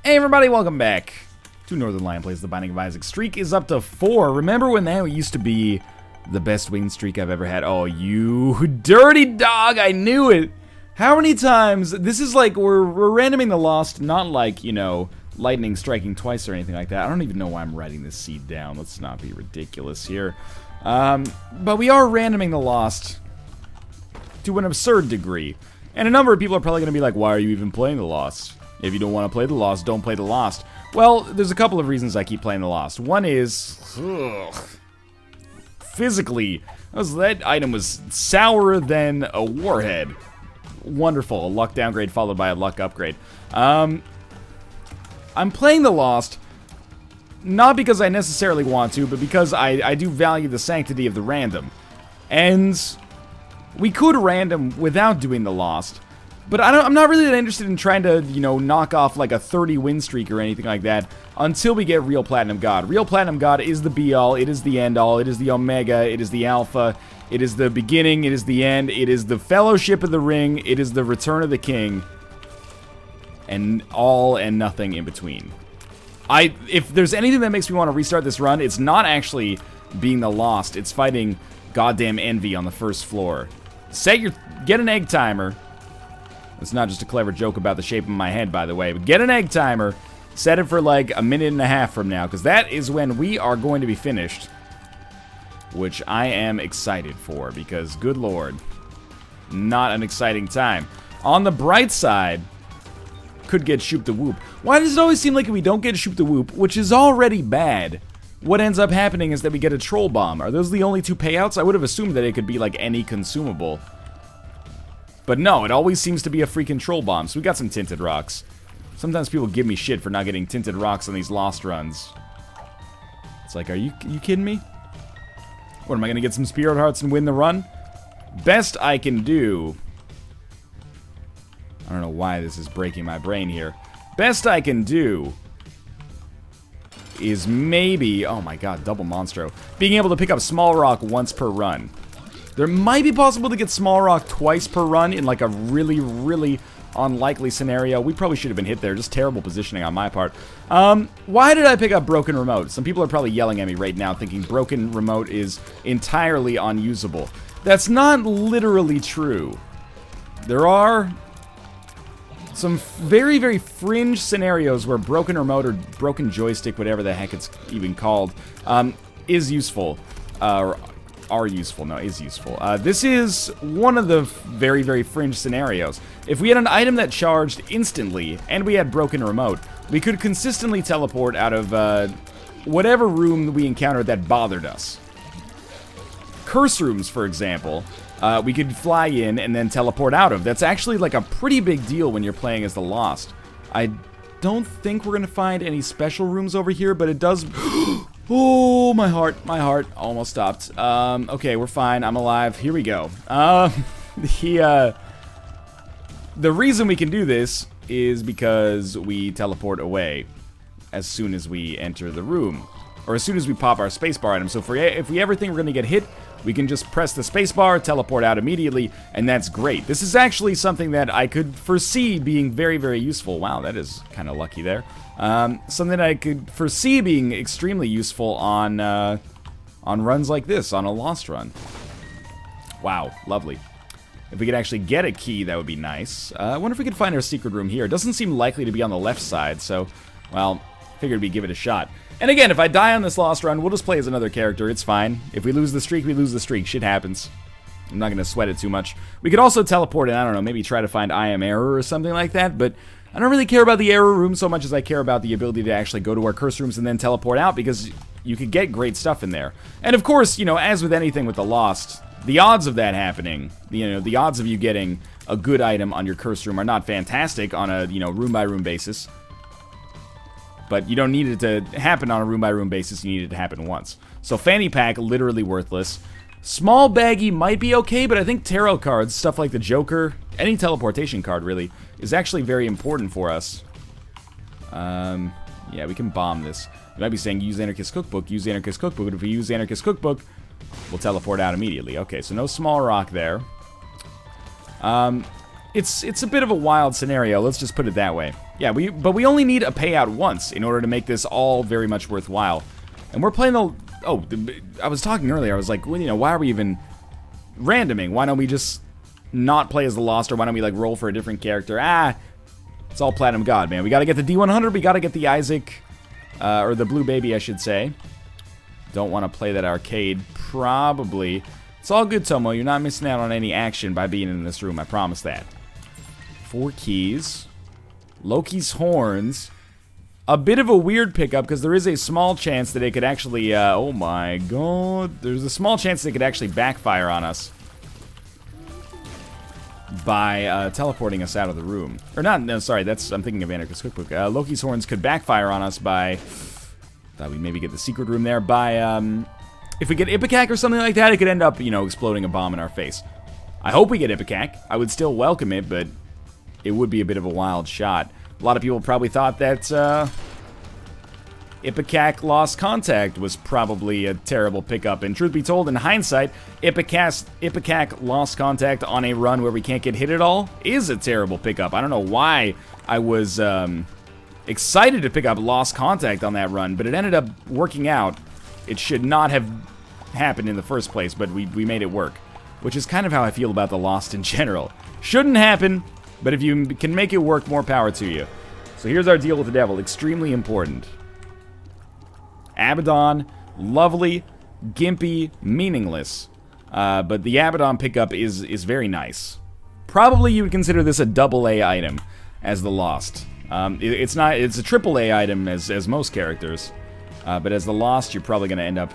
Hey everybody, welcome back to Northern Lion Plays The Binding of Isaac. Streak is up to 4. Remember when that used to be the best win streak I've ever had? Oh, you dirty dog, I knew it! How many times, this is like, we're randoming the Lost, not like, you know, lightning striking twice or anything like that. I don't even know why I'm writing this seed down, let's not be ridiculous here. But we are randoming the Lost to an absurd degree. And a number of people are probably going to be like, why are you even playing the Lost? If you don't want to play the Lost, don't play the Lost. Well, there's a couple of reasons I keep playing the Lost. One is, physically, that item was sourer than a warhead. Wonderful, a luck downgrade followed by a luck upgrade. I'm playing the Lost, not because I necessarily want to, but because I do value the sanctity of the random. And we could random without doing the Lost. But I'm not really that interested in trying to, you know, knock off like a 30 win streak or anything like that until we get Real Platinum God. Real Platinum God is the be-all, it is the end-all, it is the omega, it is the alpha, it is the beginning, it is the end, it is the Fellowship of the Ring, it is the Return of the King, and all and nothing in between. If there's anything that makes me want to restart this run, it's not actually being the Lost, it's fighting goddamn Envy on the first floor. Get an egg timer. It's not just a clever joke about the shape of my head, by the way. But get an egg timer, set it for like a minute and a half from now, because that is when we are going to be finished. Which I am excited for, because good lord, not an exciting time. On the bright side, could get Shoop the Whoop. Why does it always seem like if we don't get Shoop the Whoop, which is already bad, what ends up happening is that we get a Troll Bomb? Are those the only two payouts? I would have assumed that it could be like any consumable. But no, it always seems to be a freaking Troll Bomb, so we got some Tinted Rocks. Sometimes people give me shit for not getting Tinted Rocks on these Lost runs. It's like, are you kidding me? What, am I gonna get some Spirit Hearts and win the run? Best I can do... I don't know why this is breaking my brain here. Best I can do is maybe... Oh my god, double Monstro. Being able to pick up Small Rock once per run. There might be possible to get Small Rock twice per run in like a really, really unlikely scenario. We probably should have been hit there. Just terrible positioning on my part. Why did I pick up Broken Remote? Some people are probably yelling at me right now thinking Broken Remote is entirely unusable. That's not literally true. There are some very, very fringe scenarios where Broken Remote or Broken Joystick, whatever the heck it's even called, is useful. Is useful. This is one of the very, very fringe scenarios. If we had an item that charged instantly, and we had Broken Remote, we could consistently teleport out of whatever room we encountered that bothered us. Curse rooms, for example, we could fly in and then teleport out of. That's actually like a pretty big deal when you're playing as the Lost. I don't think we're gonna find any special rooms over here, but it does... Oh, my heart almost stopped. Okay, we're fine, I'm alive, here we go. The reason we can do this is because we teleport away as soon as we enter the room. Or as soon as we pop our spacebar item. So if we ever think we're gonna get hit, we can just press the spacebar, teleport out immediately, and that's great. This is actually something that I could foresee being very, very useful. Wow, that is kind of lucky there. Something I could foresee being extremely useful on runs like this, on a Lost run. Wow, lovely. If we could actually get a key, that would be nice. I wonder if we could find our secret room here. It doesn't seem likely to be on the left side, so, well, figured we'd give it a shot. And again, if I die on this Lost run, we'll just play as another character, it's fine. If we lose the streak, we lose the streak. Shit happens. I'm not gonna sweat it too much. We could also teleport in, I don't know, maybe try to find I Am Error or something like that, but I don't really care about the error room so much as I care about the ability to actually go to our curse rooms and then teleport out, because you could get great stuff in there. And of course, you know, as with anything with the Lost, the odds of that happening, you know, the odds of you getting a good item on your curse room are not fantastic on a, you know, room-by-room basis. But you don't need it to happen on a room-by-room basis, you need it to happen once. So Fanny Pack, literally worthless. Small Baggie might be okay, but I think tarot cards, stuff like the Joker, any teleportation card really, is actually very important for us. Yeah, we can bomb this. You might be saying use Anarchist Cookbook, use Anarchist Cookbook, but if we use Anarchist Cookbook, we'll teleport out immediately. Okay, so no Small Rock there. It's a bit of a wild scenario, let's just put it that way. Yeah, but we only need a payout once in order to make this all very much worthwhile. And we're playing the... Oh, I was talking earlier. I was like, well, you know, why are we even randoming? Why don't we just not play as the Lost, or why don't we, like, roll for a different character? It's all Platinum God, man. We gotta get the D100. We gotta get the Isaac, or the Blue Baby, I should say. Don't want to play that arcade, probably. It's all good, Tomo. You're not missing out on any action by being in this room. I promise that. 4 keys. Loki's Horns. A bit of a weird pickup, because there is a small chance that it could actually, oh my god. There's a small chance that it could actually backfire on us by teleporting us out of the room. Or not, no, sorry, I'm thinking of Anarchist Cookbook. Loki's Horns could backfire on us by, thought we'd maybe get the secret room there, by, if we get Ipecac or something like that, it could end up, you know, exploding a bomb in our face. I hope we get Ipecac. I would still welcome it, but it would be a bit of a wild shot. A lot of people probably thought that Ipecac Lost Contact was probably a terrible pickup. And truth be told, in hindsight, Ipecac Lost Contact on a run where we can't get hit at all is a terrible pickup. I don't know why I was excited to pick up Lost Contact on that run, but it ended up working out. It should not have happened in the first place, but we made it work. Which is kind of how I feel about the Lost in general. Shouldn't happen, but if you can make it work, more power to you. So here's our deal with the devil. Extremely important. Abaddon, lovely, gimpy, meaningless. But the Abaddon pickup is very nice. Probably you would consider this a AA item as the Lost. It's a AAA item as most characters. But as the Lost, you're probably going to end up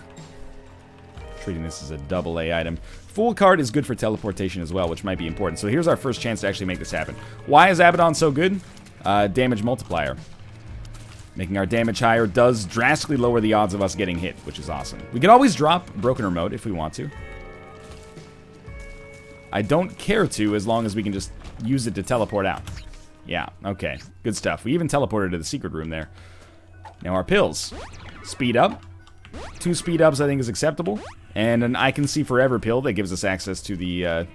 treating this as a AA item. Full card is good for teleportation as well, which might be important. So here's our first chance to actually make this happen. Why is Abaddon so good? Damage multiplier. Making our damage higher does drastically lower the odds of us getting hit, which is awesome. We can always drop Broken Remote if we want to. I don't care to, as long as we can just use it to teleport out. Yeah, okay. Good stuff. We even teleported to the secret room there. Now our pills. Speed up. 2 speed ups I think is acceptable. And an I Can See Forever pill that gives us access to the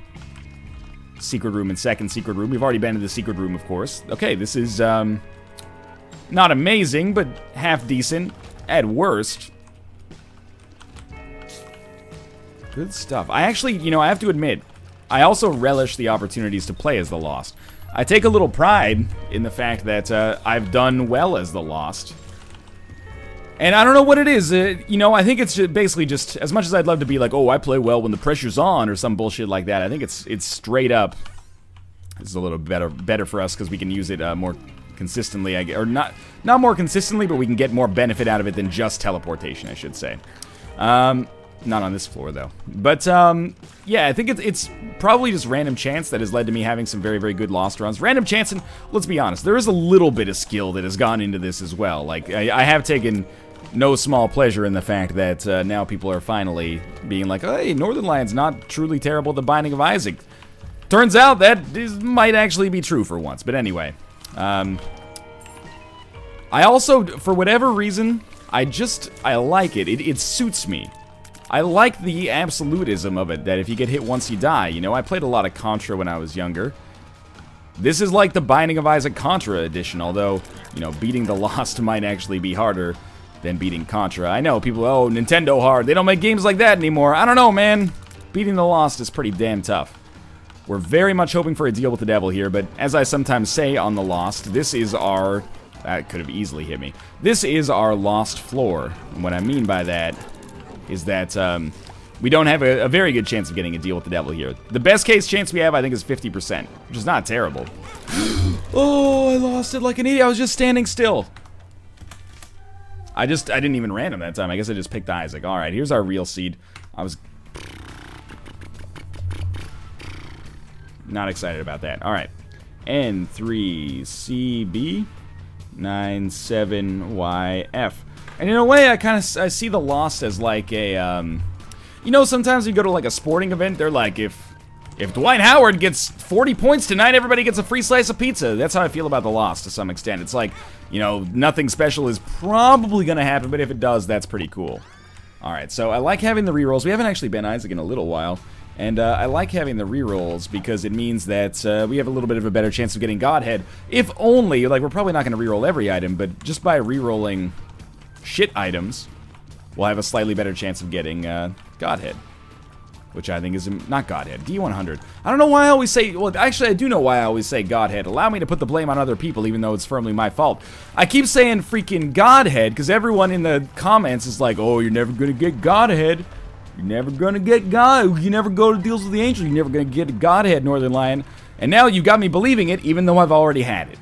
secret room and second secret room. We've already been to the secret room, of course. Okay, this is not amazing, but half decent at worst. Good stuff. I actually, you know, I have to admit, I also relish the opportunities to play as the Lost. I take a little pride in the fact that I've done well as the Lost. And I don't know what it is, you know, I think it's basically just, as much as I'd love to be like, oh, I play well when the pressure's on, or some bullshit like that, I think it's straight up, it's a little better for us, because we can use it more consistently, or not more consistently, but we can get more benefit out of it than just teleportation, I should say. Not on this floor, though. But, yeah, I think it's probably just random chance that has led to me having some very, very good Lost runs. Random chance, and let's be honest, there is a little bit of skill that has gone into this as well. Like, I have taken no small pleasure in the fact that now people are finally being like, hey, Northern Lion's not truly terrible at the Binding of Isaac. Turns out that might actually be true for once, but anyway. I also, for whatever reason, I like it. It suits me. I like the absolutism of it, that if you get hit once you die. You know, I played a lot of Contra when I was younger. This is like the Binding of Isaac Contra edition, although, you know, beating the Lost might actually be harder than beating Contra. I know, people, oh, Nintendo hard, they don't make games like that anymore. I don't know, man. Beating the Lost is pretty damn tough. We're very much hoping for a deal with the devil here, but as I sometimes say on the Lost, this is our... That could have easily hit me. This is our Lost floor. And what I mean by that is that we don't have a very good chance of getting a deal with the devil here. The best case chance we have, I think, is 50%, which is not terrible. Oh, I lost it like an idiot. I was just standing still. I didn't even random that time. I guess I just picked Isaac. All right, here's our real seed. I was not excited about that. All right, N3CB97YF. And in a way, I see the Lost as like a, you know, sometimes you go to like a sporting event, they're like, if Dwight Howard gets 40 points tonight, everybody gets a free slice of pizza. That's how I feel about the Lost to some extent. It's like, you know, nothing special is probably gonna happen, but if it does, that's pretty cool. Alright, so I like having the rerolls. We haven't actually been Isaac in a little while. And I like having the rerolls because it means that we have a little bit of a better chance of getting Godhead. If only, like, we're probably not going to reroll every item, but just by rerolling shit items, we'll have a slightly better chance of getting Godhead. Which I think is, not Godhead, D100. I don't know why I always say, well, actually I do know why I always say Godhead. Allow me to put the blame on other people, even though it's firmly my fault. I keep saying freaking Godhead, because everyone in the comments is like, oh, you're never going to get Godhead. You're never going to get God. You never go to Deals with the Angel. You're never going to get Godhead, Northern Lion. And now you got me believing it, even though I've already had it.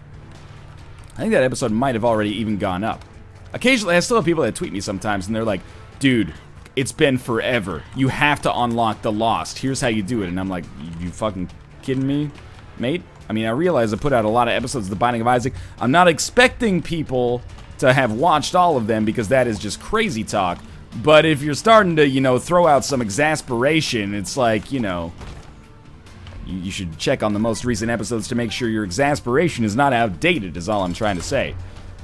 I think that episode might have already even gone up. Occasionally, I still have people that tweet me sometimes, and they're like, dude, it's been forever. You have to unlock the Lost. Here's how you do it. And I'm like, you fucking kidding me, mate? I mean, I realize I put out a lot of episodes of The Binding of Isaac. I'm not expecting people to have watched all of them because that is just crazy talk. But if you're starting to, you know, throw out some exasperation, it's like, you know, you should check on the most recent episodes to make sure your exasperation is not outdated, is all I'm trying to say.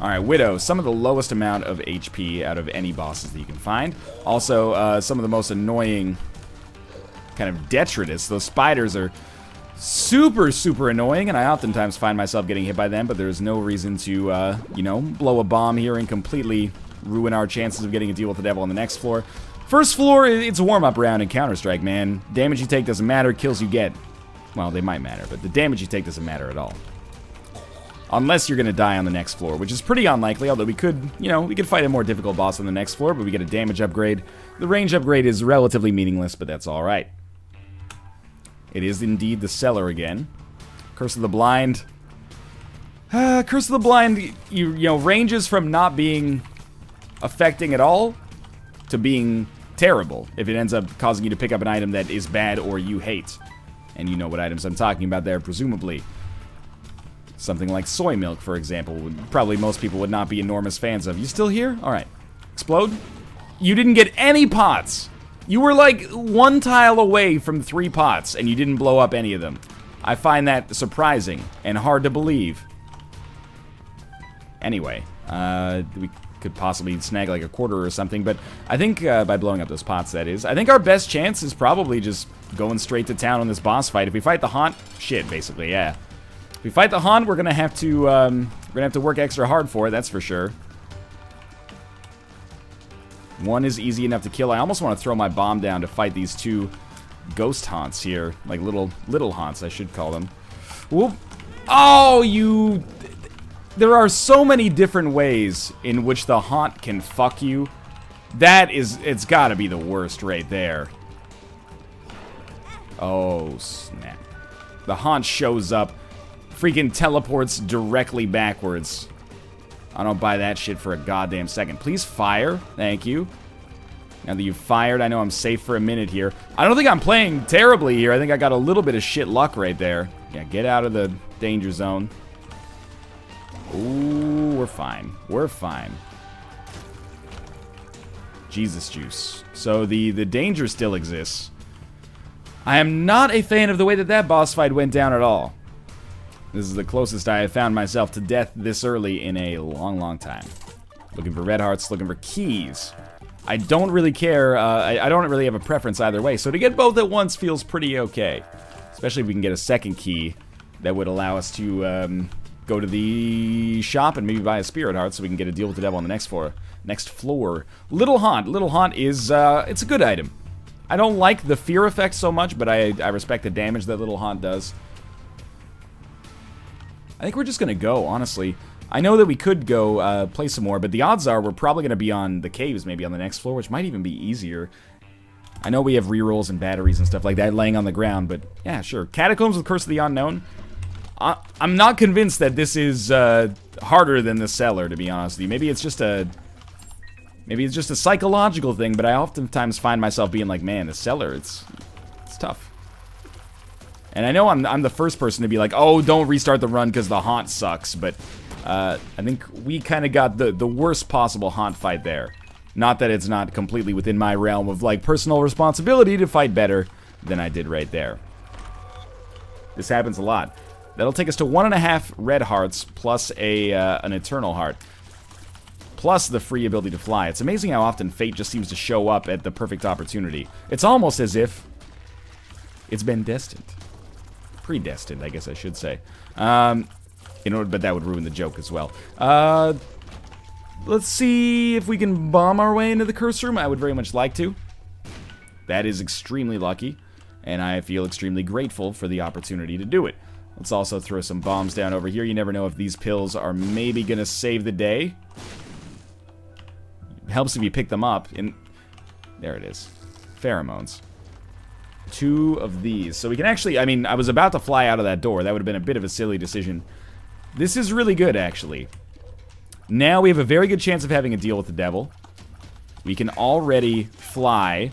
Alright, Widow, some of the lowest amount of HP out of any bosses that you can find. Also, some of the most annoying kind of detritus. Those spiders are super, super annoying, and I oftentimes find myself getting hit by them, but there's no reason to, you know, blow a bomb here and completely ruin our chances of getting a deal with the devil on the next floor. First floor, it's a warm-up round in Counter-Strike, man. Damage you take doesn't matter, kills you get. Well, they might matter, but the damage you take doesn't matter at all. Unless you're going to die on the next floor, which is pretty unlikely, although we could, you know, we could fight a more difficult boss on the next floor, but we get a damage upgrade. The range upgrade is relatively meaningless, but that's alright. It is indeed the Cellar again. Curse of the Blind. Curse of the Blind, you know, ranges from not being affecting at all to being terrible if it ends up causing you to pick up an item that is bad or you hate. And you know what items I'm talking about there, presumably. Something like soy milk, for example, probably most people would not be enormous fans of. You still here? Alright. Explode? You didn't get any pots! You were like one tile away from 3 pots, and you didn't blow up any of them. I find that surprising and hard to believe. Anyway, we could possibly snag like a quarter or something, but I think by blowing up those pots, that is. I think our best chance is probably just going straight to town on this boss fight. If we fight the Haunt, shit, basically, yeah. If we fight the Haunt, we're gonna have to work extra hard for it, that's for sure. One is easy enough to kill. I almost want to throw my bomb down to fight these 2 ghost haunts here. Like little haunts, I should call them. Whoop. Oh, you... There are so many different ways in which the Haunt can fuck you. It's gotta be the worst right there. Oh, snap. The Haunt shows up, freaking teleports directly backwards. I don't buy that shit for a goddamn second. Please fire. Thank you. Now that you've fired, I know I'm safe for a minute here. I don't think I'm playing terribly here. I think I got a little bit of shit luck right there. Yeah, get out of the danger zone. Ooh, we're fine. We're fine. Jesus juice. So the danger still exists. I am not a fan of the way that boss fight went down at all. This is the closest I have found myself to death this early in a long, long time. Looking for red hearts, looking for keys. I don't really care. I don't really have a preference either way. So to get both at once feels pretty okay. Especially if we can get a second key that would allow us to go to the shop and maybe buy a spirit heart so we can get a deal with the devil on the next floor. Little Haunt. Little Haunt is, it's a good item. I don't like the fear effect so much, but I respect the damage that Little Haunt does. I think we're just going to go, honestly. I know that we could go play some more, but the odds are we're probably going to be on the caves maybe on the next floor, which might even be easier. I know we have rerolls and batteries and stuff like that laying on the ground, but yeah, sure. Catacombs with Curse of the Unknown. I'm not convinced that this is harder than the Cellar, to be honest with you. Maybe it's just a psychological thing, but I oftentimes find myself being like, man, the Cellar, it's tough. And I know I'm the first person to be like, oh, don't restart the run because the Haunt sucks, but I think we kind of got the worst possible Haunt fight there. Not that it's not completely within my realm of, like, personal responsibility to fight better than I did right there. This happens a lot. That'll take us to 1.5 red hearts plus an eternal heart. Plus the free ability to fly. It's amazing how often fate just seems to show up at the perfect opportunity. It's almost as if It's been destined. Predestined, I guess I should say. But that would ruin the joke as well. Let's see if we can bomb our way into the curse room. I would very much like to. That is extremely lucky, and I feel extremely grateful for the opportunity to do it. Let's also throw some bombs down over here. You never know if these pills are maybe going to save the day. It helps if you pick them up. There it is. Pheromones. 2 of these. So we can actually, I mean, I was about to fly out of that door. That would have been a bit of a silly decision. This is really good, actually. Now we have a very good chance of having a deal with the devil. We can already fly.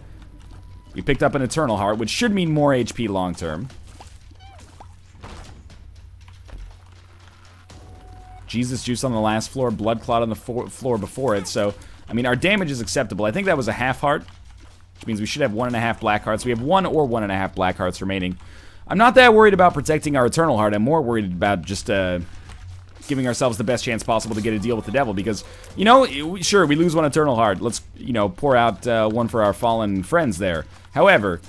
We picked up an Eternal Heart, which should mean more HP long term. Jesus Juice on the last floor, Blood Clot on the floor before it. So, I mean, our damage is acceptable. I think that was a half heart, which means we should have 1.5 black hearts. We have 1 or 1.5 black hearts remaining. I'm not that worried about protecting our Eternal Heart. I'm more worried about just giving ourselves the best chance possible to get a deal with the devil, because, you know, sure, we lose 1 Eternal Heart. Let's, you know, pour out 1 for our fallen friends there. However,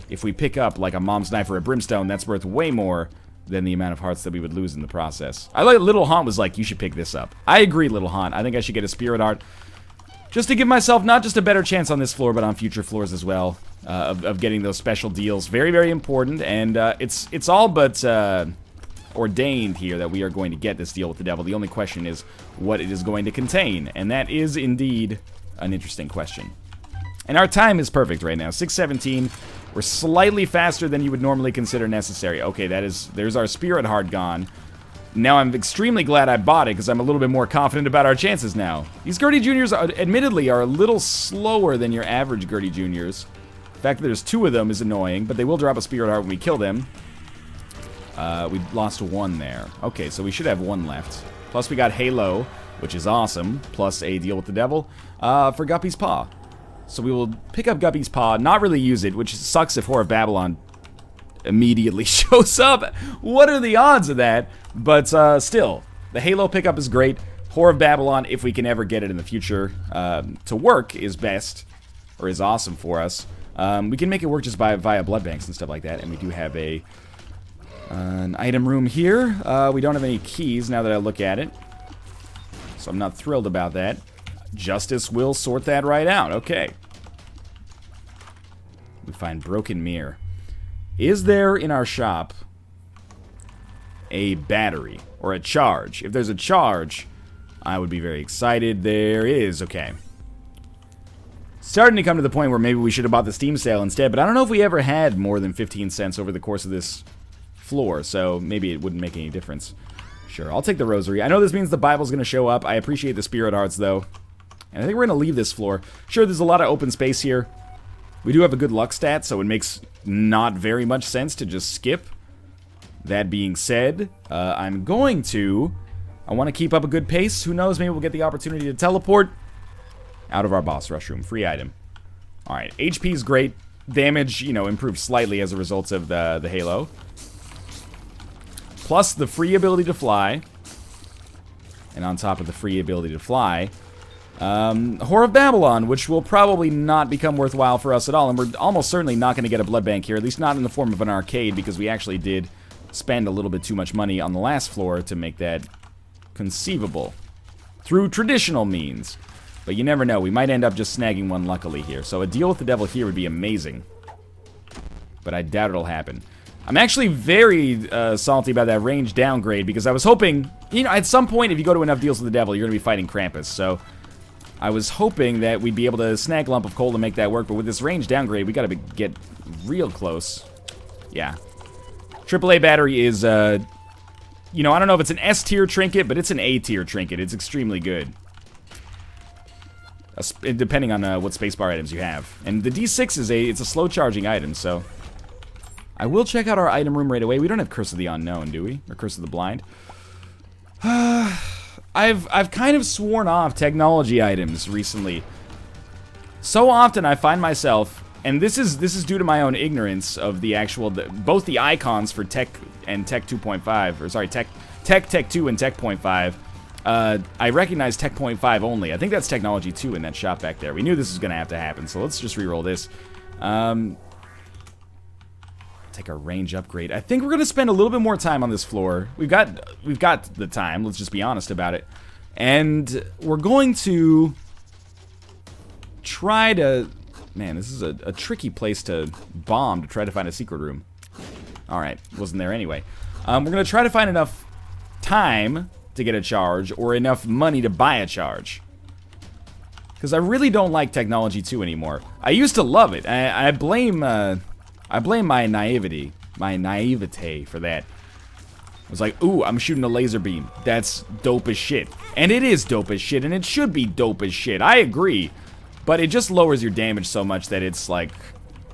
if we pick up, like, a Mom's Knife or a Brimstone, that's worth way more than the amount of hearts that we would lose in the process. I like Little Haunt was like, you should pick this up. I agree, Little Haunt. I think I should get a Spirit Heart, just to give myself not just a better chance on this floor, but on future floors as well, of getting those special deals. Very, very important, and it's all but ordained here that we are going to get this deal with the devil. The only question is what it is going to contain, and that is indeed an interesting question. And our time is perfect right now, 6:17. We're slightly faster than you would normally consider necessary. Okay, there's our Spirit Heart gone. Now I'm extremely glad I bought it, because I'm a little bit more confident about our chances now. These Gertie Juniors, admittedly, are a little slower than your average Gertie Juniors. The fact that there's 2 of them is annoying, but they will drop a Spirit Heart when we kill them. We lost 1 there. Okay, so we should have 1 left. Plus we got Halo, which is awesome, plus a deal with the devil, for Guppy's Paw. So we will pick up Guppy's Paw, not really use it, which sucks if Whore of Babylon immediately shows up. What are the odds of that? But still, the Halo pickup is great. Whore of Babylon, if we can ever get it in the future to work, is best, or is awesome for us. We can make it work just via blood banks and stuff like that, and we do have an item room here. We don't have any keys now that I look at it, so I'm not thrilled about that. Justice will sort that right out. Okay. We find Broken Mirror. Is there in our shop a battery or a charge? If there's a charge, I would be very excited. There is. Okay. Starting to come to the point where maybe we should have bought the Steam sale instead, but I don't know if we ever had more than 15 cents over the course of this floor, so maybe it wouldn't make any difference. Sure, I'll take the Rosary. I know this means the Bible's going to show up. I appreciate the Spirit Hearts, though. And I think we're going to leave this floor. Sure, there's a lot of open space here. We do have a good luck stat, so it makes not very much sense to just skip. That being said, I want to keep up a good pace. Who knows, maybe we'll get the opportunity to teleport out of our boss rush room. Free item. Alright, HP is great. Damage, you know, improved slightly as a result of the Halo. Plus the free ability to fly. And on top of the free ability to fly, Whore of Babylon, which will probably not become worthwhile for us at all, and we're almost certainly not going to get a blood bank here, at least not in the form of an arcade, because we actually did spend a little bit too much money on the last floor to make that conceivable through traditional means. But you never know, we might end up just snagging one luckily here, so a deal with the devil here would be amazing, but I doubt it'll happen. I'm actually very salty about that range downgrade, because I was hoping, you know, at some point if you go to enough deals with the devil, you're going to be fighting Krampus, so I was hoping that we'd be able to snag Lump of Coal to make that work, but with this range downgrade, we gotta get real close. Yeah. AAA battery is, you know, I don't know if it's an S-tier trinket, but it's an A-tier trinket. It's extremely good. Depending on what spacebar items you have. And the D6 is it's a slow-charging item, so I will check out our item room right away. We don't have Curse of the Unknown, do we? Or Curse of the Blind? I've kind of sworn off technology items recently. So often I find myself, and this is due to my own ignorance of the actual, both the icons for Tech and Tech 2.5, or sorry, Tech 2 and Tech 0.5. I recognize Tech 0.5 only. I think that's Technology 2 in that shop back there. We knew this was going to have to happen, so let's just re-roll this. Take our range upgrade. I think we're gonna spend a little bit more time on this floor. We've got the time. Let's just be honest about it. And we're going to try to... Man, this is a tricky place to bomb to try to find a secret room. Alright, wasn't there anyway. We're gonna try to find enough time to get a charge, or enough money to buy a charge. Because I really don't like Technology 2 anymore. I used to love it. I blame my naivete for that. I was like, ooh, I'm shooting a laser beam. That's dope as shit. And it is dope as shit, and it should be dope as shit. I agree. But it just lowers your damage so much that it's like,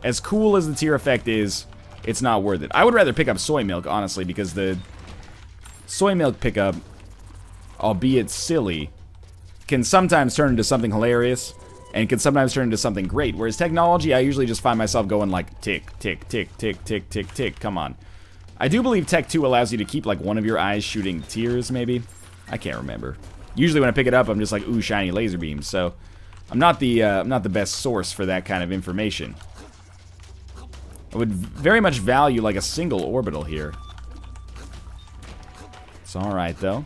as cool as the tear effect is, it's not worth it. I would rather pick up soy milk, honestly, because the soy milk pickup, albeit silly, can sometimes turn into something hilarious, and can sometimes turn into something great. Whereas technology, I usually just find myself going like, tick, tick, tick, tick, tick, tick, tick, come on. I do believe Tech 2 allows you to keep like one of your eyes shooting tears, maybe? I can't remember. Usually when I pick it up, I'm just like, ooh, shiny laser beams, so I'm not the best source for that kind of information. I would very much value like a single orbital here. It's alright though.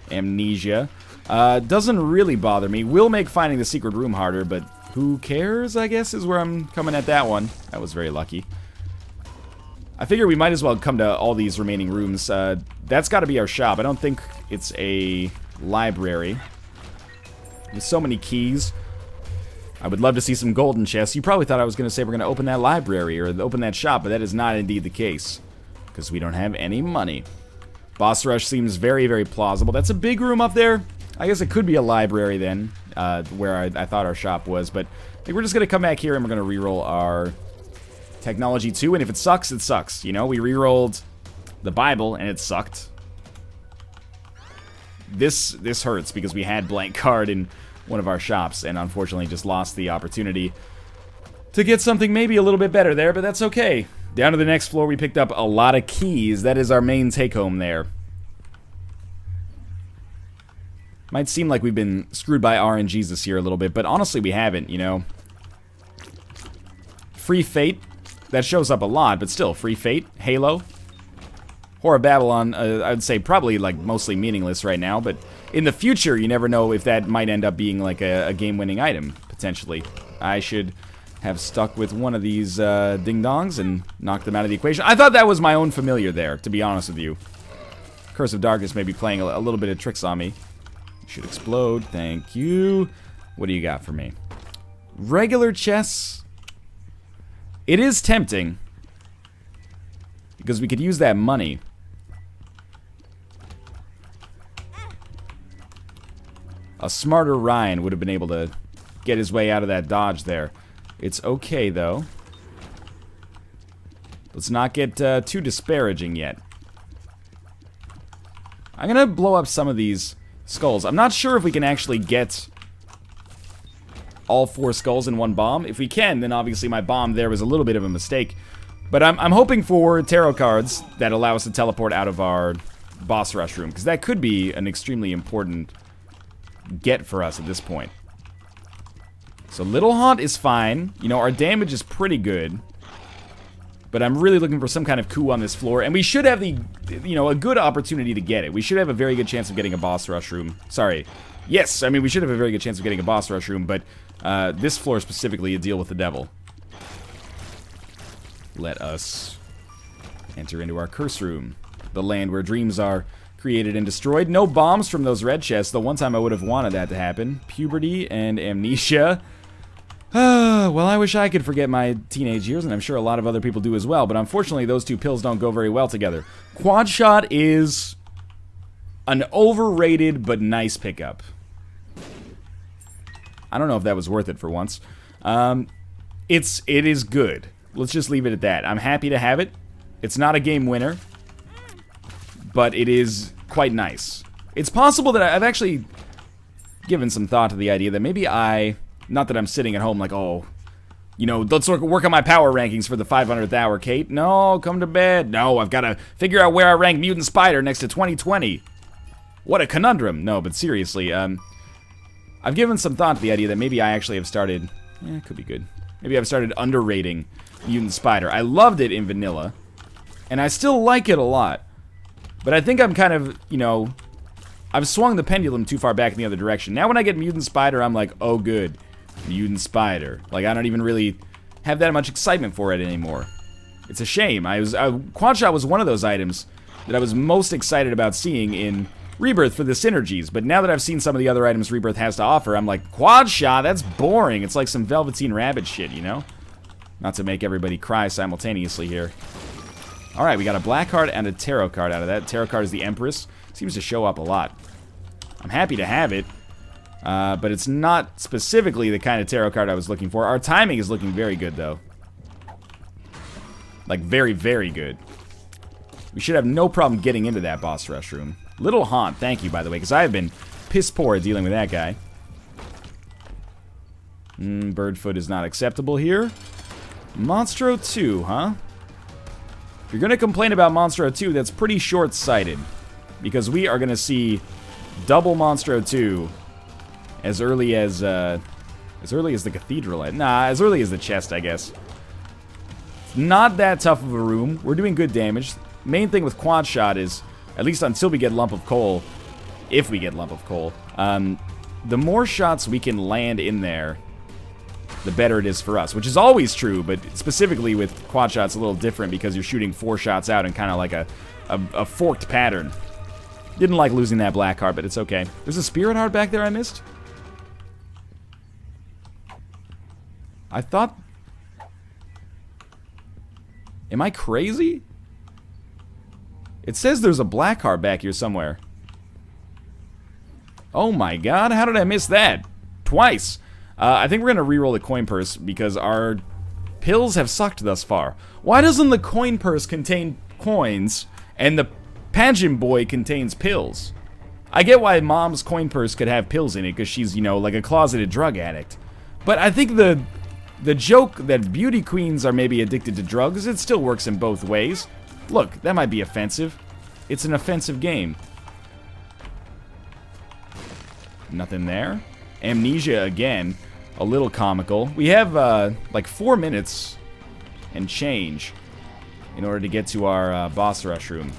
Amnesia. Doesn't really bother me. Will make finding the secret room harder, but who cares, I guess, is where I'm coming at that one. That was very lucky. I figure we might as well come to all these remaining rooms. That's got to be our shop. I don't think it's a library. With so many keys. I would love to see some golden chests. You probably thought I was going to say we're going to open that library or open that shop, but that is not indeed the case. Because we don't have any money. Boss Rush seems very, very plausible. That's a big room up there. I guess it could be a library then, where I thought our shop was. But I think we're just going to come back here and we're going to reroll our Technology 2. And if it sucks, it sucks. You know, we rerolled the Bible and it sucked. This hurts because we had blank card in one of our shops and unfortunately just lost the opportunity to get something maybe a little bit better there, but that's okay. Down to the next floor, we picked up a lot of keys. That is our main take-home there. Might seem like we've been screwed by RNGs this year a little bit, but honestly we haven't, you know. Free Fate, that shows up a lot, but still, Free Fate, Halo. Whore of Babylon, I'd say probably like mostly meaningless right now, but in the future, you never know if that might end up being like a game-winning item, potentially. I should have stuck with one of these ding-dongs and knocked them out of the equation. I thought that was my own familiar there, to be honest with you. Curse of Darkness may be playing a little bit of tricks on me. Should explode, thank you. What do you got for me? Regular chests. It is tempting, because we could use that money. A smarter Ryan would have been able to get his way out of that dodge there. It's okay, though. Let's not get too disparaging yet. I'm gonna blow up some of these skulls. I'm not sure if we can actually get all 4 skulls in one bomb. If we can, then obviously my bomb there was a little bit of a mistake. But I'm hoping for tarot cards that allow us to teleport out of our boss rush room, because that could be an extremely important get for us at this point. So Little Haunt is fine. You know, our damage is pretty good. But I'm really looking for some kind of coup on this floor, and we should have the, you know, a good opportunity to get it. We should have a very good chance of getting a boss rush room. Sorry. Yes, I mean, we should have a very good chance of getting a boss rush room, but this floor specifically, a deal with the devil. Let us enter into our curse room, the land where dreams are created and destroyed. No bombs from those red chests. The one time I would have wanted that to happen. Puberty and amnesia. Well, I wish I could forget my teenage years, and I'm sure a lot of other people do as well, but unfortunately those two pills don't go very well together. Quad shot is an overrated but nice pickup. I don't know if that was worth it for once. It is good. Let's just leave it at that. I'm happy to have it. It's not a game winner, but it is quite nice. It's possible that I've actually given some thought to the idea that maybe not that I'm sitting at home like, oh, you know, let's work on my power rankings for the 500th hour, Kate. No, come to bed. No, I've got to figure out where I rank Mutant Spider next to 2020. What a conundrum. No, but seriously, I've given some thought to the idea that maybe I actually have started, it could be good. Maybe I've started underrating Mutant Spider. I loved it in vanilla. And I still like it a lot. But I think I'm kind of, you know, I've swung the pendulum too far back in the other direction. Now when I get Mutant Spider, I'm like, oh good, Mutant Spider. Like, I don't even really have that much excitement for it anymore. It's a shame. Quad Shot was one of those items that I was most excited about seeing in Rebirth for the synergies, but now that I've seen some of the other items Rebirth has to offer, I'm like, Quad Shot, that's boring. It's like some Velveteen Rabbit shit, you know? Not to make everybody cry simultaneously here. Alright, we got a black card and a tarot card out of that. Tarot card is the Empress. Seems to show up a lot. I'm happy to have it, but it's not specifically the kind of tarot card I was looking for. Our timing is looking very good, though. Like, very, very good. We should have no problem getting into that boss rush room. Little Haunt, thank you, by the way, because I have been piss poor at dealing with that guy. Birdfoot is not acceptable here. Monstro 2, huh? If you're going to complain about Monstro 2, that's pretty short-sighted. Because we are going to see double Monstro 2 as early as the Cathedral. Nah, as early as the chest, I guess. It's not that tough of a room. We're doing good damage. Main thing with Quad Shot is, at least until we get Lump of Coal, if we get Lump of Coal, the more shots we can land in there, the better it is for us. Which is always true, but specifically with Quad Shot, it's a little different because you're shooting 4 shots out in kind of like a forked pattern. Didn't like losing that black card, but it's okay. There's a Spirit Heart back there I missed? I thought... Am I crazy? It says there's a black card back here somewhere. Oh my god, how did I miss that? Twice. I think we're going to reroll the coin purse because our pills have sucked thus far. Why doesn't the coin purse contain coins and the pageant boy contains pills? I get why Mom's coin purse could have pills in it because she's, you know, like a closeted drug addict. But I think the joke that beauty queens are maybe addicted to drugs, it still works in both ways. Look, that might be offensive. It's an offensive game. Nothing there. Amnesia again. A little comical. We have, like 4 minutes and change in order to get to our boss rush room.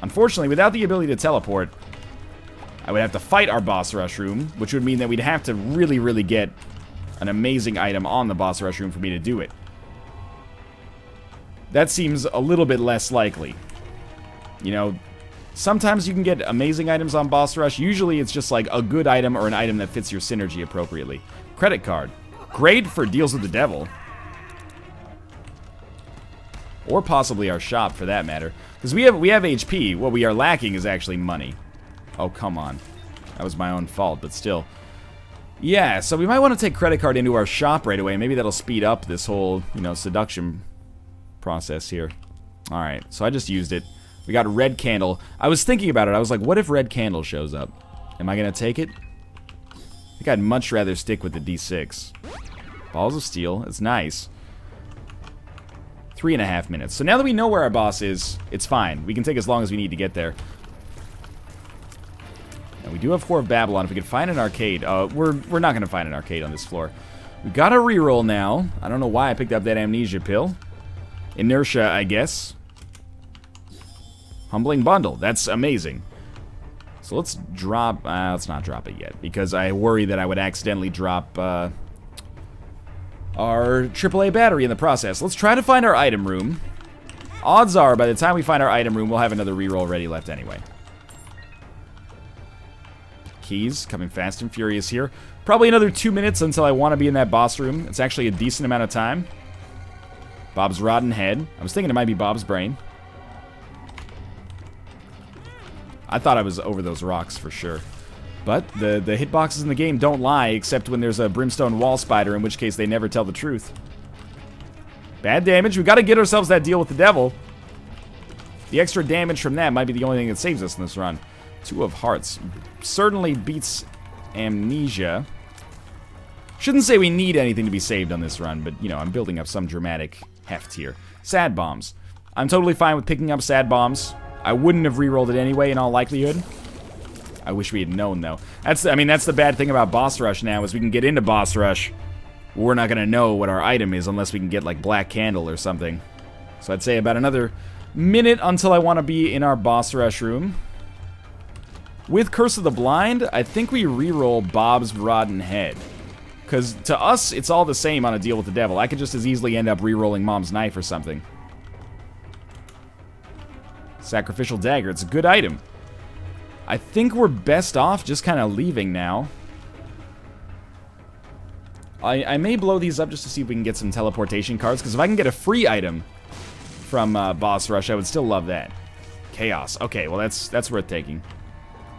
Unfortunately, without the ability to teleport, I would have to fight our boss rush room, which would mean that we'd have to really, really get an amazing item on the boss rush room for me to do it. That seems a little bit less likely. You know, sometimes you can get amazing items on boss rush. Usually it's just like a good item or an item that fits your synergy appropriately. Credit card. Great for deals with the devil. Or possibly our shop, for that matter. Because we have HP. What we are lacking is actually money. Oh, come on. That was my own fault, but still. Yeah, so we might want to take credit card into our shop right away. Maybe that'll speed up this whole, you know, seduction process here. Alright, so I just used it. We got red candle. I was thinking about it. I was like, what if red candle shows up? Am I going to take it? I think I'd much rather stick with the D6. Balls of Steel. It's nice. 3.5 minutes. So now that we know where our boss is, it's fine. We can take as long as we need to get there. Now, we do have Whore of Babylon. If we could find an arcade. We're not going to find an arcade on this floor. We got a reroll now. I don't know why I picked up that amnesia pill. Inertia, I guess. Humbling Bundle. That's amazing. So let's drop... let's not drop it yet, because I worry that I would accidentally drop our AAA battery in the process. Let's try to find our item room. Odds are, by the time we find our item room, we'll have another reroll ready left anyway. Keys, coming fast and furious here. Probably another 2 minutes until I want to be in that boss room. It's actually a decent amount of time. Bob's rotten head. I was thinking it might be Bob's brain. I thought I was over those rocks for sure. But the hitboxes in the game don't lie, except when there's a brimstone wall spider, in which case they never tell the truth. Bad damage. We got to get ourselves that deal with the devil. The extra damage from that might be the only thing that saves us in this run. 2 of Hearts. Certainly beats Amnesia. Shouldn't say we need anything to be saved on this run, but, you know, I'm building up some dramatic heft here. Sad Bombs. I'm totally fine with picking up Sad Bombs. I wouldn't have rerolled it anyway, in all likelihood. I wish we had known, though. That's the bad thing about Boss Rush now, is we can get into Boss Rush. We're not going to know what our item is unless we can get, like, Black Candle or something. So I'd say about another minute until I want to be in our boss rush room. With Curse of the Blind, I think we reroll Bob's Rotten Head. Because to us, it's all the same on a deal with the devil. I could just as easily end up rerolling Mom's Knife or something. Sacrificial Dagger, it's a good item. I think we're best off just kind of leaving now. I may blow these up just to see if we can get some teleportation cards, because if I can get a free item from Boss Rush, I would still love that. Chaos. Okay, well that's worth taking.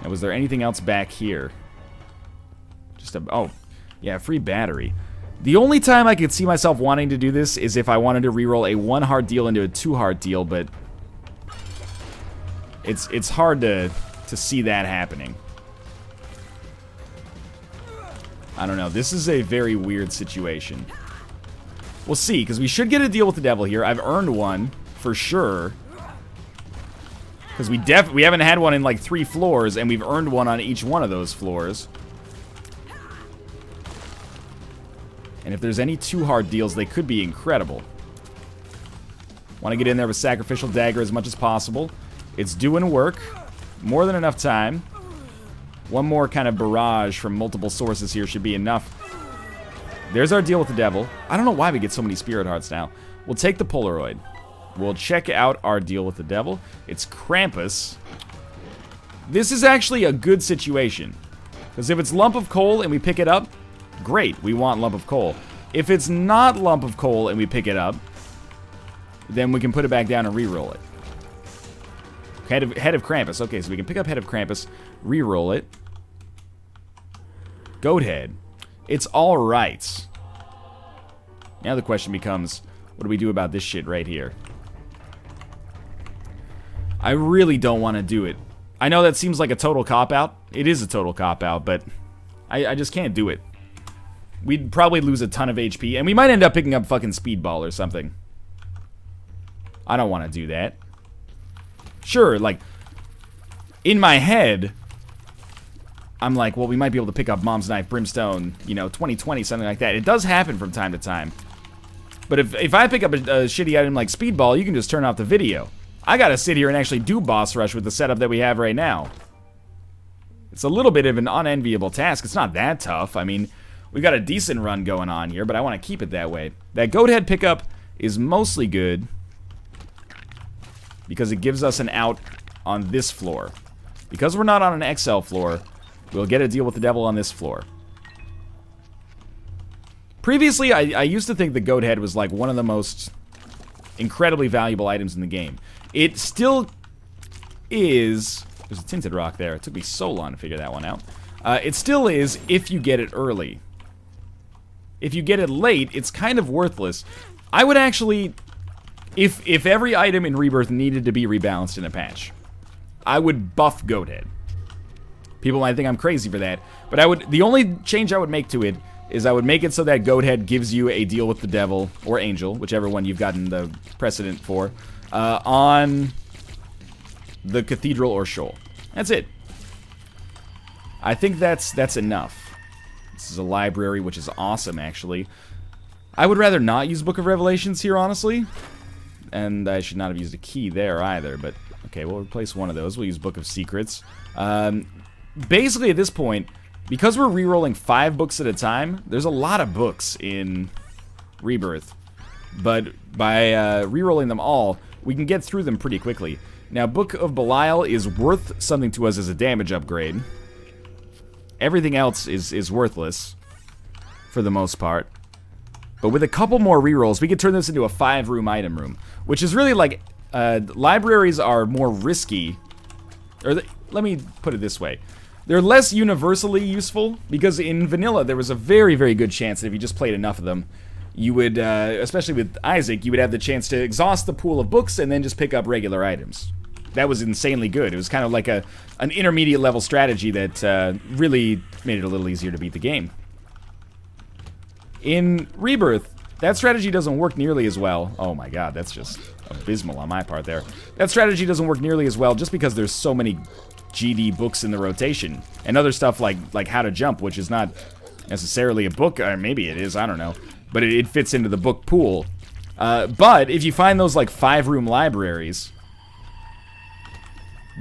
Now, was there anything else back here? Just a... Oh, yeah, free battery. The only time I could see myself wanting to do this is if I wanted to reroll a 1-heart deal into a 2-heart deal, but... It's hard to see that happening. I don't know. This is a very weird situation. We'll see, because we should get a deal with the devil here. I've earned one, for sure. Because we haven't had one in like 3 floors, and we've earned one on each one of those floors. And if there's any 2-heart deals, they could be incredible. Want to get in there with Sacrificial Dagger as much as possible. It's doing work. More than enough time. One more kind of barrage from multiple sources here should be enough. There's our deal with the devil. I don't know why we get so many Spirit Hearts now. We'll take the Polaroid. We'll check out our deal with the devil. It's Krampus. This is actually a good situation. Because if it's Lump of Coal and we pick it up, great, we want Lump of Coal. If it's not Lump of Coal and we pick it up, then we can put it back down and re-roll it. Head of Krampus. Okay, so we can pick up Head of Krampus, re-roll it. Goat Head. It's alright. Now the question becomes, what do we do about this shit right here? I really don't want to do it. I know that seems like a total cop-out. It is a total cop-out, but I just can't do it. We'd probably lose a ton of HP, and we might end up picking up fucking Speedball or something. I don't want to do that. Sure, like, in my head, I'm like, well, we might be able to pick up Mom's Knife, Brimstone, you know, 2020, something like that. It does happen from time to time. But if I pick up a shitty item like Speedball, you can just turn off the video. I gotta sit here and actually do Boss Rush with the setup that we have right now. It's a little bit of an unenviable task. It's not that tough. I mean, we got a decent run going on here, but I want to keep it that way. That Goat Head pickup is mostly good because it gives us an out on this floor. Because we're not on an XL floor, we'll get a deal with the devil on this floor. Previously, I used to think the Goat Head was like one of the most incredibly valuable items in the game. It still is. There's a tinted rock there. It took me so long to figure that one out. It still is if you get it early. If you get it late, it's kind of worthless. I would actually, if every item in Rebirth needed to be rebalanced in a patch, I would buff Goat Head. People might think I'm crazy for that, but the only change I would make to it is I would make it so that Goat Head gives you a deal with the devil, or angel, whichever one you've gotten the precedent for, on the Cathedral or Shoal. That's it. I think that's enough. This is a library, which is awesome, actually. I would rather not use Book of Revelations here, honestly. And I should not have used a key there either, but okay, we'll replace one of those. We'll use Book of Secrets. Basically, at this point, because we're re-rolling 5 books at a time, there's a lot of books in Rebirth. But by re-rolling them all, we can get through them pretty quickly. Now, Book of Belial is worth something to us as a damage upgrade. Everything else is worthless, for the most part. But with a couple more re-rolls, we could turn this into a 5-room item room. Which is really like, libraries are more risky. Or, let me put it this way. They're less universally useful, because in vanilla there was a very, very good chance that if you just played enough of them, you would, especially with Isaac, you would have the chance to exhaust the pool of books and then just pick up regular items. That was insanely good. It was kind of like an intermediate level strategy that really made it a little easier to beat the game. In Rebirth, that strategy doesn't work nearly as well. Oh my god, that's just abysmal on my part there. That strategy doesn't work nearly as well just because there's so many GD books in the rotation. And other stuff like How to Jump, which is not necessarily a book, or maybe it is, I don't know. But it fits into the book pool. But if you find those like 5-room libraries,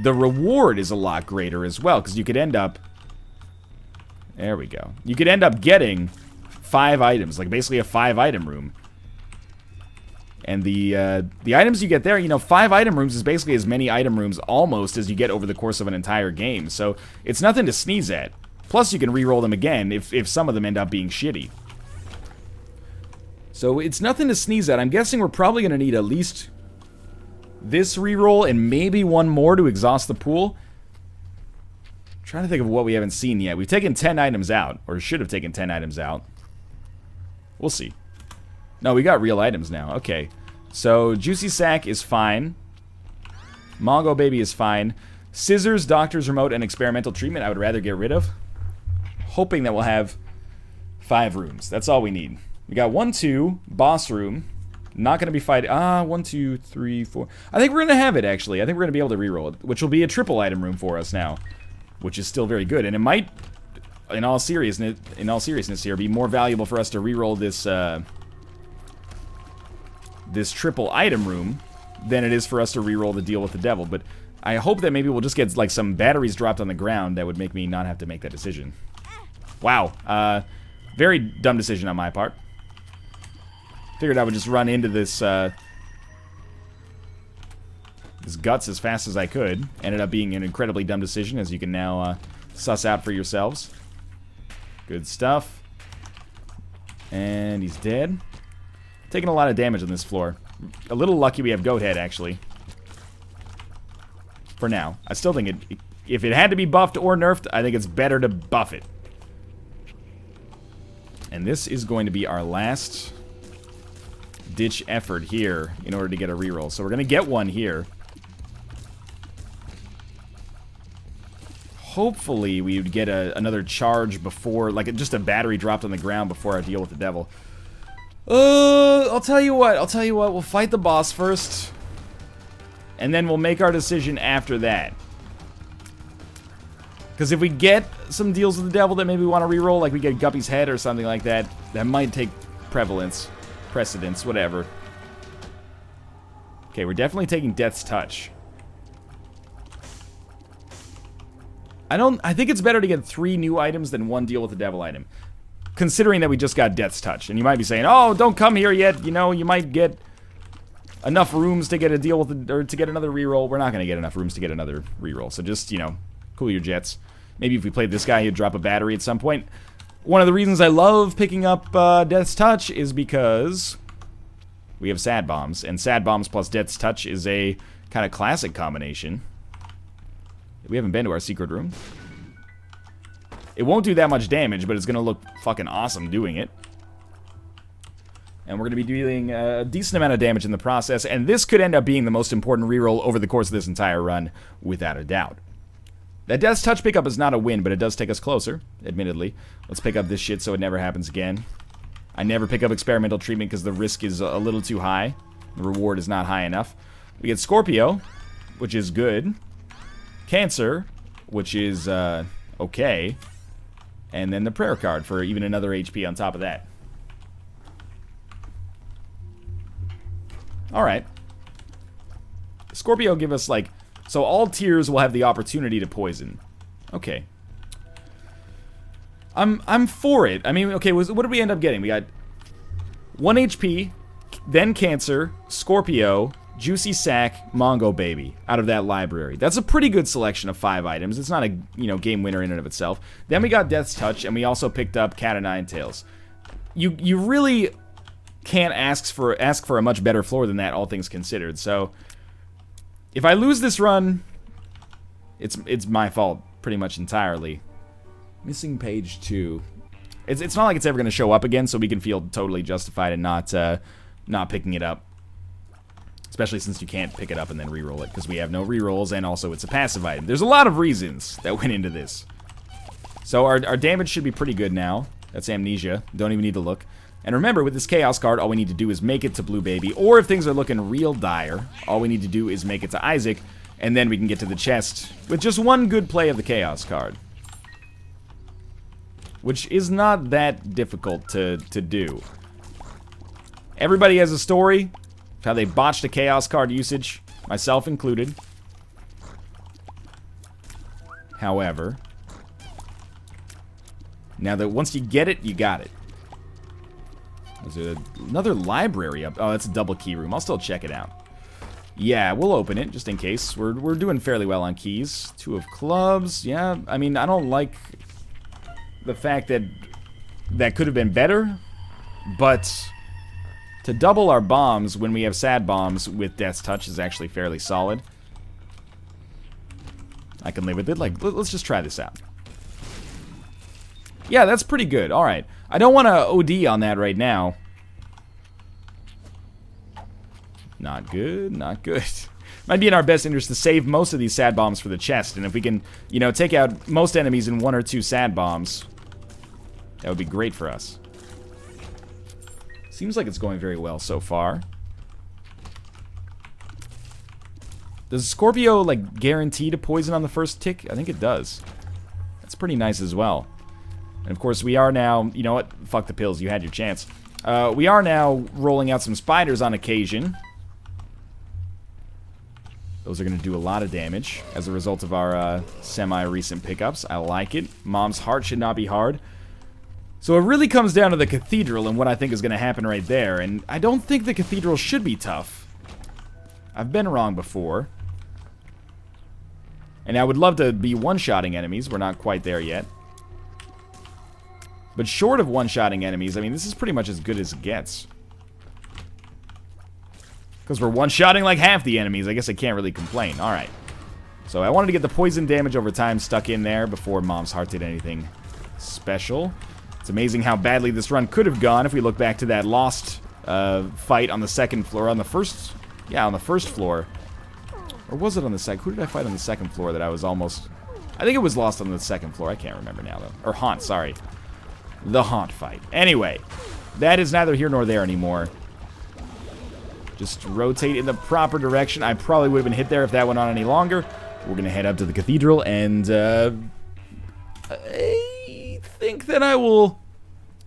the reward is a lot greater as well, because you could end up... There we go. You could end up getting 5 items, like basically a 5-item room. And the items you get there, you know, 5 item rooms is basically as many item rooms almost as you get over the course of an entire game. So it's nothing to sneeze at. Plus you can re-roll them again if some of them end up being shitty. So it's nothing to sneeze at. I'm guessing we're probably going to need at least this re-roll and maybe one more to exhaust the pool. I'm trying to think of what we haven't seen yet. We've taken 10 items out, or should have taken 10 items out. We'll see. No, we got real items now. Okay. So, Juicy Sack is fine. Mongo Baby is fine. Scissors, Doctor's Remote, and Experimental Treatment I would rather get rid of. Hoping that we'll have 5 rooms. That's all we need. We got 1, 2, Boss Room. Not going to be fighting. 1, 2, 3, 4. I think we're going to have it, actually. I think we're going to be able to reroll it, which will be a triple item room for us now. Which is still very good. And it might, in all seriousness here, be more valuable for us to reroll this... this triple item room than it is for us to reroll the Deal with the Devil. But I hope that maybe we'll just get like some batteries dropped on the ground that would make me not have to make that decision. Wow. Very dumb decision on my part. Figured I would just run into this this guts as fast as I could. Ended up being an incredibly dumb decision, as you can now suss out for yourselves. Good stuff. And he's dead. Taking a lot of damage on this floor. A little lucky we have Goat Head, actually. For now. I still think if it had to be buffed or nerfed, I think it's better to buff it. And this is going to be our last ditch effort here in order to get a reroll. So we're going to get one here. Hopefully we would get another charge before, like just a battery dropped on the ground before our Deal with the Devil. I'll tell you what, we'll fight the boss first, and then we'll make our decision after that. Because if we get some Deals with the Devil that maybe we want to reroll, like we get Guppy's Head or something like that, that might take precedence, whatever. Okay, we're definitely taking Death's Touch. I think it's better to get 3 new items than 1 Deal with the Devil item. Considering that we just got Death's Touch. And you might be saying, oh, don't come here yet. You know, you might get enough rooms to get a deal with or to get another reroll. We're not going to get enough rooms to get another reroll. So just, you know, cool your jets. Maybe if we played this guy, he'd drop a battery at some point. One of the reasons I love picking up Death's Touch is because we have Sad Bombs. And Sad Bombs plus Death's Touch is a kind of classic combination. We haven't been to our secret room. It won't do that much damage, but it's going to look fucking awesome doing it. And we're going to be dealing a decent amount of damage in the process, and this could end up being the most important reroll over the course of this entire run, without a doubt. That Death's Touch pickup is not a win, but it does take us closer, admittedly. Let's pick up this shit so it never happens again. I never pick up Experimental Treatment because the risk is a little too high. The reward is not high enough. We get Scorpio, which is good. Cancer, which is okay. And then the prayer card for even another HP on top of that. Alright. Scorpio give us like... So all tiers will have the opportunity to poison. Okay. I'm for it. I mean, okay, what did we end up getting? We got 1 HP, then Cancer, Scorpio, Juicy Sack, Mongo Baby out of that library. That's a pretty good selection of 5 items. It's not a, you know, game winner in and of itself. Then we got Death's Touch, and we also picked up Cat o' Nine Tails. You really can't ask for a much better floor than that, all things considered. So if I lose this run, it's my fault pretty much entirely. Missing page 2. It's not like it's ever going to show up again, so we can feel totally justified in not picking it up. Especially since you can't pick it up and then reroll it, because we have no rerolls, and also it's a passive item. There's a lot of reasons that went into this. So our damage should be pretty good now. That's Amnesia. Don't even need to look. And remember, with this Chaos card, all we need to do is make it to Blue Baby, or if things are looking real dire, all we need to do is make it to Isaac, and then we can get to the chest with just one good play of the Chaos card. Which is not that difficult to do. Everybody has a story. How they botched a Chaos card usage, myself included. however. Now that once you get it, you got it. Is there another library up? Oh, that's a double key room. I'll still check it out. Yeah, we'll open it just in case. We're doing fairly well on keys. 2 of clubs. Yeah, I mean, I don't like the fact that that could have been better, but to double our bombs when we have sad bombs with Death's Touch is actually fairly solid. I can live with it. Like, let's just try this out. Yeah, that's pretty good. All right. I don't want to OD on that right now. Not good, not good. Might be in our best interest to save most of these sad bombs for the chest, and if we can, you know, take out most enemies in 1 or 2 sad bombs, that would be great for us. Seems like it's going very well so far. Does Scorpio, like, guarantee to poison on the first tick? I think it does. That's pretty nice as well. And of course, we are now, you know what? Fuck the pills, you had your chance. We are now rolling out some spiders on occasion. Those are going to do a lot of damage as a result of our semi-recent pickups. I like it. Mom's heart should not be hard. So it really comes down to the cathedral and what I think is going to happen right there. And I don't think the cathedral should be tough. I've been wrong before. And I would love to be one-shotting enemies. We're not quite there yet. But short of one-shotting enemies, I mean, this is pretty much as good as it gets. Because we're one-shotting like half the enemies. I guess I can't really complain. Alright. So I wanted to get the poison damage over time stuck in there before Mom's heart did anything special. It's amazing how badly this run could have gone if we look back to that lost fight on the second floor. On the first... Yeah, on the first floor. Or was it on the second? Who did I fight on the second floor that I was almost... I think it was lost on the second floor. I can't remember now, though. Or Haunt, sorry. The Haunt fight. Anyway, that is neither here nor there anymore. Just rotate in the proper direction. I probably would have been hit there if that went on any longer. We're going to head up to the cathedral, and I think that I will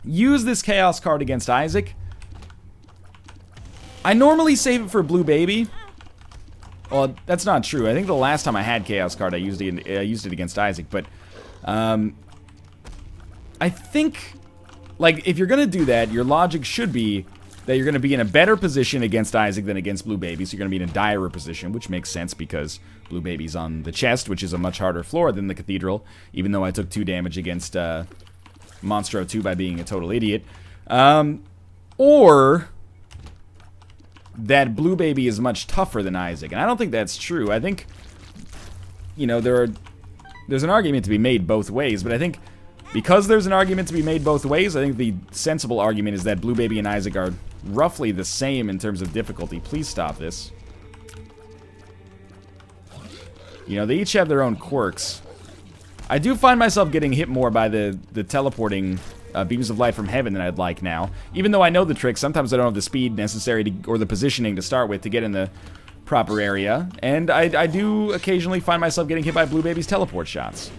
use this Chaos card against Isaac. I normally save it for Blue Baby. Well, that's not true. I think the last time I had Chaos card, I used it against Isaac, but I think, like, if you're going to do that, your logic should be that you're going to be in a better position against Isaac than against Blue Baby, so you're going to be in a direr position, which makes sense because Blue Baby's on the chest, which is a much harder floor than the cathedral, even though I took 2 damage against Monstro 2 by being a total idiot. Or that Blue Baby is much tougher than Isaac, and I don't think that's true. I think, you know, there's an argument to be made both ways, but I think because there's an argument to be made both ways, I think the sensible argument is that Blue Baby and Isaac are roughly the same in terms of difficulty. Please stop this. You know, they each have their own quirks. I do find myself getting hit more by the teleporting beams of light from heaven than I'd like now. Even though I know the trick, sometimes I don't have the speed necessary to, or the positioning to start with to get in the proper area. And I do occasionally find myself getting hit by Blue Baby's teleport shots.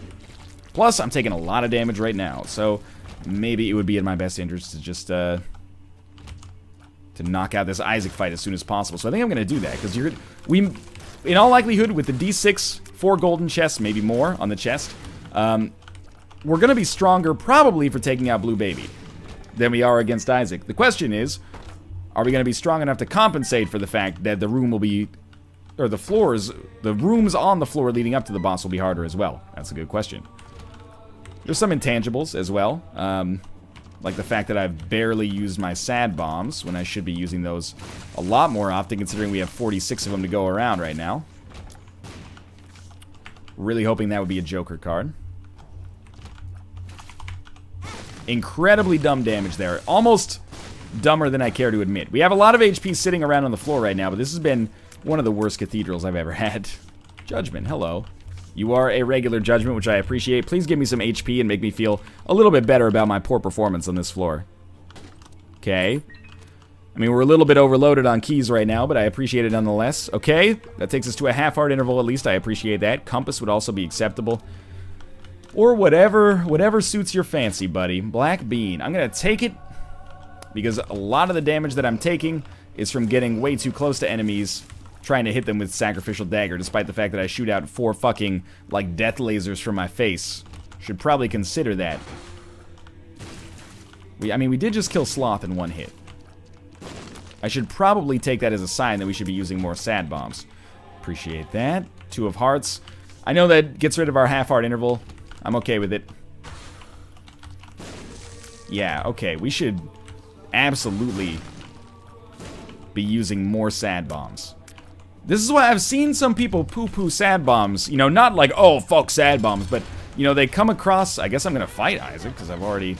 Plus, I'm taking a lot of damage right now, so maybe it would be in my best interest to just, to knock out this Isaac fight as soon as possible. So I think I'm going to do that, because in all likelihood, with the D6, 4 golden chests, maybe more on the chest, we're going to be stronger probably for taking out Blue Baby than we are against Isaac. The question is, are we going to be strong enough to compensate for the fact that the room will be, or the rooms on the floor leading up to the boss will be harder as well? That's a good question. There's some intangibles as well, like the fact that I've barely used my sad bombs when I should be using those a lot more often, considering we have 46 of them to go around right now. Really hoping that would be a Joker card. Incredibly dumb damage there. Almost dumber than I care to admit. We have a lot of HP sitting around on the floor right now, but this has been one of the worst cathedrals I've ever had. Judgment, hello. You are a regular Judgment, which I appreciate. Please give me some HP and make me feel a little bit better about my poor performance on this floor. Okay. I mean, we're a little bit overloaded on keys right now, but I appreciate it nonetheless. Okay, that takes us to a half-heart interval at least. I appreciate that. Compass would also be acceptable. Or whatever suits your fancy, buddy. Black Bean. I'm going to take it because a lot of the damage that I'm taking is from getting way too close to enemies, trying to hit them with Sacrificial Dagger, despite the fact that I shoot out 4 fucking, like, death lasers from my face. Should probably consider that. I mean, we did just kill Sloth in 1 hit. I should probably take that as a sign that we should be using more sad bombs. Appreciate that. 2 of Hearts. I know that gets rid of our half-heart interval. I'm okay with it. Yeah, okay. We should absolutely be using more sad bombs. This is why I've seen some people poo-poo sad bombs. You know, not like, oh, fuck sad bombs, but, you know, they come across... I guess I'm going to fight Isaac, because I've already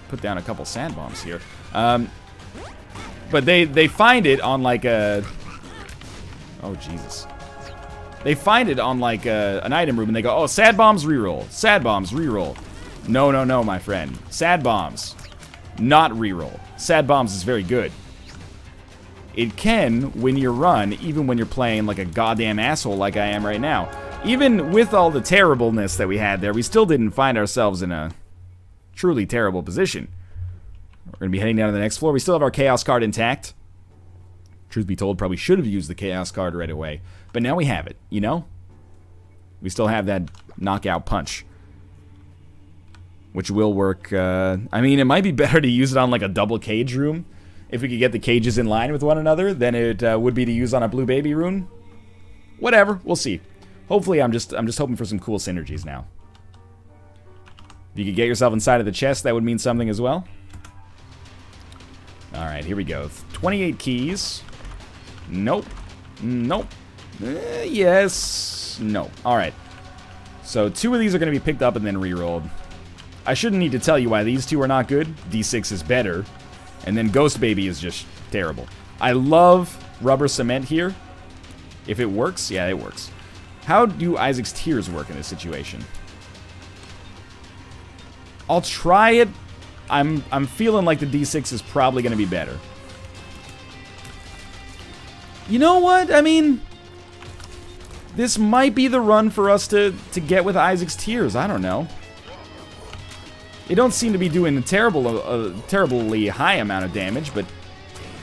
put down a couple sad bombs here. But they find it on, like, a... Oh, Jesus. They find it on, like, an item room, and they go, oh, sad bombs, reroll. Sad bombs, reroll. No, no, no, my friend. Sad bombs, not reroll. Sad bombs is very good. It can win your run, even when you're playing like a goddamn asshole like I am right now. Even with all the terribleness that we had there, we still didn't find ourselves in a truly terrible position. We're going to be heading down to the next floor. We still have our Chaos card intact. Truth be told, probably should have used the Chaos card right away. But now we have it, you know? We still have that knockout punch. Which will work, I mean, it might be better to use it on like a double cage room. If we could get the cages in line with one another, then it would be to use on a blue baby rune. Whatever, we'll see. Hopefully, I'm just hoping for some cool synergies now. If you could get yourself inside of the chest, that would mean something as well. Alright, here we go. 28 keys. Nope. Nope. Yes. No. Alright. So 2 of these are going to be picked up and then rerolled. I shouldn't need to tell you why these 2 are not good. D6 is better. And then Ghost Baby is just terrible. I love Rubber Cement here. If it works, yeah, it works. How do Isaac's Tears work in this situation? I'll try it. I'm feeling like the D6 is probably going to be better. You know what? I mean, this might be the run for us to get with Isaac's Tears. I don't know. It don't seem to be doing a terribly high amount of damage, but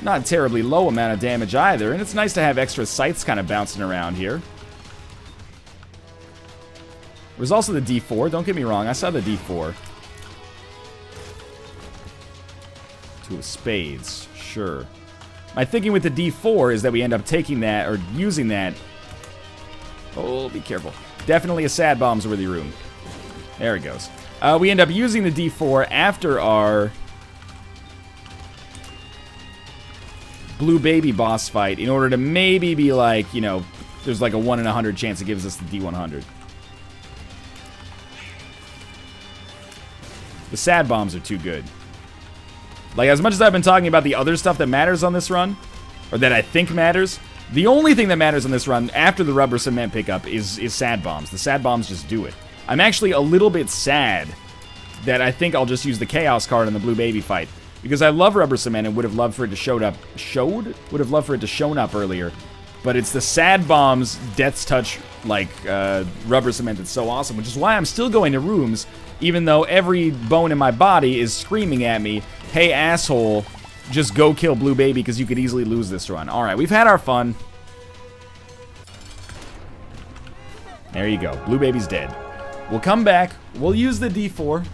not a terribly low amount of damage either. And it's nice to have extra sights kind of bouncing around here. There's also the D4. Don't get me wrong. I saw the D4. 2 of Spades. Sure. My thinking with the D4 is that we end up taking that, or using that. Oh, be careful. Definitely a Sad Bombs worthy room. There it goes. We end up using the D4 after our Blue Baby boss fight in order to maybe be like, you know, there's like a 1 in 100 chance it gives us the D100. The Sad Bombs are too good. Like, as much as I've been talking about the other stuff that matters on this run, or that I think matters, the only thing that matters on this run after the Rubber Cement pickup is Sad Bombs. The Sad Bombs just do it. I'm actually a little bit sad that I think I'll just use the Chaos card in the Blue Baby fight. Because I love Rubber Cement and would have loved for it to shown up earlier. But it's the Sad Bombs Death's Touch, like, Rubber Cement that's so awesome. Which is why I'm still going to rooms, even though every bone in my body is screaming at me, hey asshole, just go kill Blue Baby because you could easily lose this run. Alright, we've had our fun. There you go. Blue Baby's dead. We'll come back, we'll use the D4,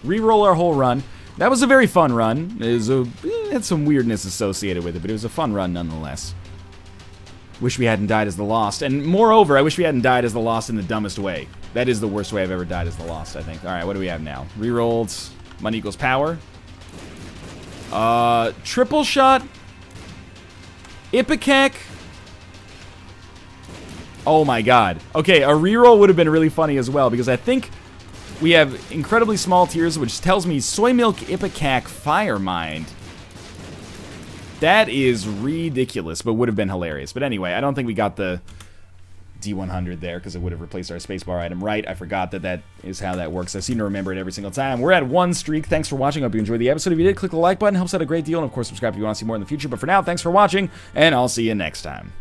reroll our whole run. That was a very fun run. It had some weirdness associated with it, but it was a fun run nonetheless. Wish we hadn't died as the Lost. And moreover, I wish we hadn't died as the Lost in the dumbest way. That is the worst way I've ever died as the Lost, I think. Alright, what do we have now? Rerolled, money equals power. Triple shot. Ipecac. Oh my god. Okay, a reroll would have been really funny as well, because I think we have incredibly small tiers, which tells me Soy Milk, Ipecac, Fire Mind. That is ridiculous, but would have been hilarious. But anyway, I don't think we got the D100 there, because it would have replaced our spacebar item right. I forgot that is how that works. I seem to remember it every single time. We're at 1 streak. Thanks for watching. Hope you enjoyed the episode. If you did, click the like button. Helps out a great deal. And of course, subscribe if you want to see more in the future. But for now, thanks for watching, and I'll see you next time.